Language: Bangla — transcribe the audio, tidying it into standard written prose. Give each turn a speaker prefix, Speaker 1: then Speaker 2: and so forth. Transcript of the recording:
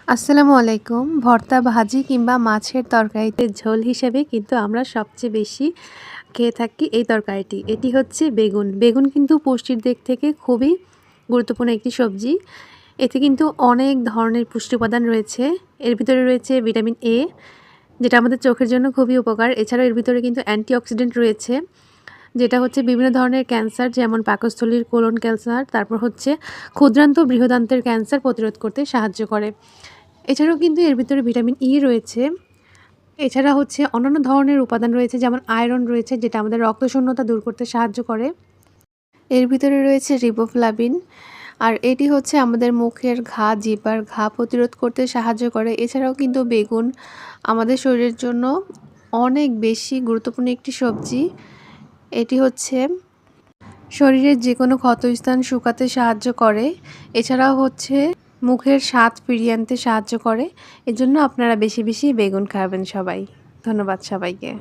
Speaker 1: আসসালামু আলাইকুম। ভর্তা, ভাজি কিংবা মাছের তরকারিতে ঝোল হিসেবে কিন্তু আমরা সবচেয়ে বেশি খেয়ে থাকি এই তরকারিটি। এটি হচ্ছে বেগুন। বেগুন কিন্তু পুষ্টির দিক থেকে খুবই গুরুত্বপূর্ণ একটি সবজি। এতে কিন্তু অনেক ধরনের পুষ্টি উপাদান রয়েছে। এর ভিতরে রয়েছে ভিটামিন এ, যেটা আমাদের চোখের জন্য খুবই উপকার। এছাড়াও এর ভিতরে কিন্তু অ্যান্টিঅক্সিডেন্ট রয়েছে, যেটা হচ্ছে বিভিন্ন ধরনের ক্যান্সার, যেমন পাকস্থলীর কোলন ক্যান্সার, তারপর হচ্ছে ক্ষুদ্রান্ত বৃহদান্ত্রের ক্যান্সার প্রতিরোধ করতে সাহায্য করে। এছাড়াও কিন্তু এর ভিতরে ভিটামিন ই রয়েছে। এছাড়া হচ্ছে অন্যান্য ধরনের উপাদান রয়েছে, যেমন আয়রন রয়েছে, যেটা আমাদের রক্তশূন্যতা দূর করতে সাহায্য করে। এর ভিতরে রয়েছে রিবোফ্লাভিন, আর এটি হচ্ছে আমাদের মুখের ঘা, জিহ্বার ঘা প্রতিরোধ করতে সাহায্য করে। এছাড়াও কিন্তু বেগুন আমাদের শরীরের জন্য অনেক বেশি গুরুত্বপূর্ণ একটি সবজি। এটি হচ্ছে শরীরের যে কোনো ক্ষতস্থান শুকাতে সাহায্য করে। এছাড়াও হচ্ছে মুখের স্বাদ ফিরিয়ে আনতে সাহায্য করে। এজন্য আপনারা বেশি বেশি বেগুন খাবেন সবাই। ধন্যবাদ সবাইকে।